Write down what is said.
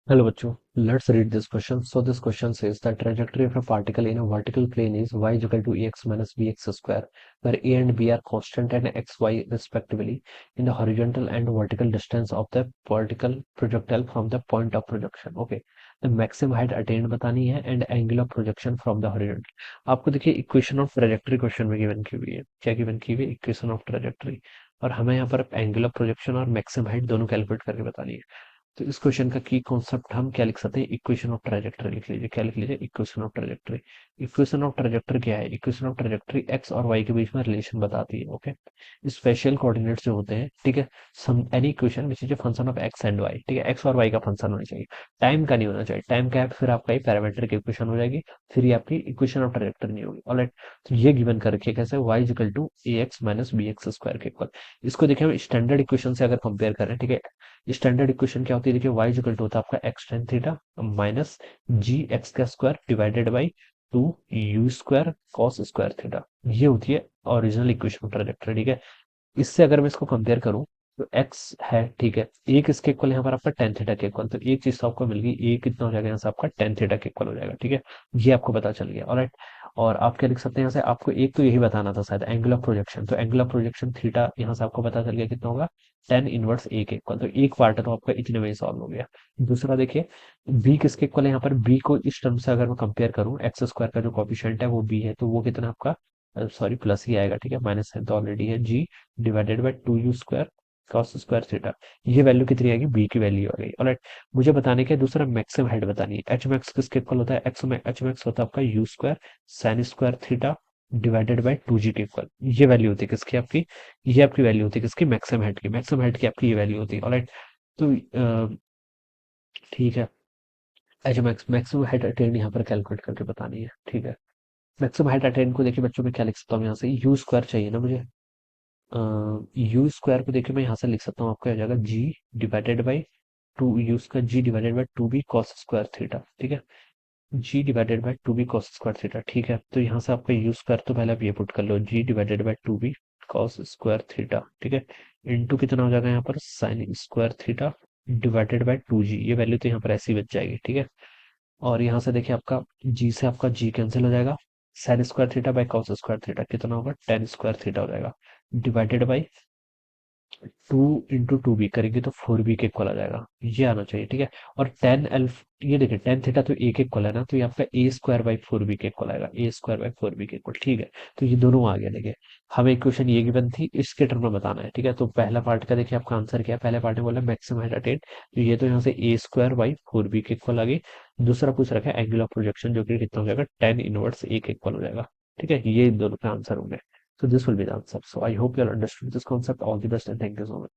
Hello, bachcho. Let's read this question. So this question says the trajectory of a particle in a vertical plane is y is equal to ax minus bx square, where a and b are constant and x, y respectively in the horizontal and vertical distance of the vertical projectile from the point of projection. Okay. The maximum height attained बतानी है and angle of projection from the horizontal. आपको देखिए equation of trajectory question में given की हुई है. क्या given की हुई है? Equation of trajectory. और हमें यहाँ पर एंगल ऑफ प्रोजेक्शन और मैक्सिमम हाइट दोनों कैलकुलेट करके बतानी है. तो इस क्वेश्चन का की कॉन्सेप्ट हम क्या लिख सकते हैं? इक्वेशन ऑफ ट्राजेक्टरी लिख लीजिए. क्या लिख लीजिए? Equation of trajectory. Equation of trajectory क्या है? इक्वेशन ऑफ ट्राजेक्टरी एक्स और वाई के बीच में रिलेशन बताती है. ओके. स्पेशल कोऑर्डिनेट्स जो होते हैं, ठीक है, some any equation which is a function of x and y. ठीक है, एक्स और वाई का फंक्शन होना चाहिए, टाइम का नहीं होना चाहिए. टाइम का है फिर आपका ये पैरामीट्रिक इक्वेशन हो जाएगी, फिर ये आपकी इक्वेशन ऑफ ट्राजेक्टरी नहीं होगी. ऑलराइट. तो ये गिवन कर रखिए कैसे, y is equal to a x minus b x square के इक्वल. इसको देखिए हम स्टैंडर्ड इक्वेशन से अगर कंपेयर करें, ठीक है, स्टैंडर्ड इक्वेशन क्या होती है? देखिए y इक्वल टू होता है आपका एक्स टेन थीटा माइनस जी एक्स का square divided by two u square cos square theta. ये होती है ओरिजिनल इक्वेशन ट्राजेक्टरी. ठीक है. इससे अगर मैं इसको कंपेयर करूं तो x है, ठीक है, एक इसके इक्वल यहाँ पर आपका टेन थीटा के इक्वल, तो एक चीज तो आपको मिल गई, एक कितना हो जाएगा यहाँ से आपका टेन थीटा के इक्वल हो जाएगा. ठीक है. ये आपको पता चल गया. ऑलराइट. और आप क्या लिख सकते हैं यहाँ से? आपको एक तो यही बताना था शायद, एंगल ऑफ प्रोजेक्शन. तो एंगल ऑफ प्रोजेक्शन थीटा यहाँ से आपको पता चल गया कितना होगा, टेन इनवर्स ए के इक्वल. तो एक पार्ट तो आपका इतने में ही सॉल्व हो गया. दूसरा देखिए, बी किसके इक्वल है? यहाँ पर बी को इस टर्म से अगर मैं कंपेयर करूं, एक्स स्क्वायर का जो कॉफिशिएंट है वो बी है, तो वो कितना आपका, सॉरी प्लस ही आएगा. ठीक है, माइनस है तो ऑलरेडी है, g divided by two u square cos square theta. ये वैल्यू कितनी आएगी? बी की वैल्यू आ गई. ऑलराइट. मुझे बताने के दूसरा मैक्सिमम हाइट बतानी है. एच मैक्स किसके इक्वल होता है? एक्स में एच मैक्स होता है आपका u square sine square theta divided by two g के इक्वल. ये वैल्यू होती है किसकी आपकी? ये आपकी वैल्यू होती है किसकी? मैक्सिमम हाइट की. मैक्सिमम हाइट की आपकी ये वैल्यू होती है. ऑलराइट. तो ठीक है, H max maximum height attend यहाँ पर कैलकुलेट करके बतानी है. ठीक है. मैक्सिमम हाइट अटेंड को देखिए बच्चों में क्या लिख सकता हूँ? यहाँ से यू स्क्वायर चाहिए ना मुझे. यू स्क्वायर को देखिए मैं यहाँ से लिख सकता हूँ, आपका हो जाएगा g divided by two u square, g divided by two b cos square theta. ठीक है. G divided by two b cos square theta. ठीक है. तो यहाँ से आपका यू स्क्वायर तो पहले आप ये पुट कर लो, g divided by two b cos square theta. ठीक है. इंटू कितना हो जाएगा यहाँ पर? Sine square theta divided by two g. ये वैल्यू तो यहाँ पर ऐसी बच जाएगी. ठीक है. और यहाँ से देखिए आपका जी से आपका जी कैंसिल हो जाएगा. Sine square theta by cos square theta कितना होगा? टेन स्क्वायर थीटा हो जाएगा divided by two into two b करेंगे तो फोर बी के इक्वल आ जाएगा. ये आना चाहिए. ठीक है. और टेन एल्फ, ये देखिए टेन थीटा तो ए के इक्वल है ना, तो ये आपका ए स्क्वायर बाई फोर बी के इक्वल आएगा, ए स्क्वायर बाई फोर बी के इक्वल. ठीक है. तो ये दोनों आ गया. देखिए हमें इक्वेशन ये गिवन थी, इसके टर्म में बताना है. ठीक है. तो पहला पार्ट का देखिए आपका आंसर क्या है? पहले पार्ट में बोला मैक्सिमम हाइट अटेन, तो ये तो यहाँ से ए स्क्वायर बाई फोर बी के इक्वल आ गई. दूसरा पूछ रखा है एंगल ऑफ प्रोजेक्शन, जो कि कितना हो जाएगा? टेन इनवर्स ए के इक्वल हो जाएगा. ठीक है. ये इन दोनों का आंसर होंगे. So this will be the answer. So I hope you all understood this concept. All the best and thank you so much.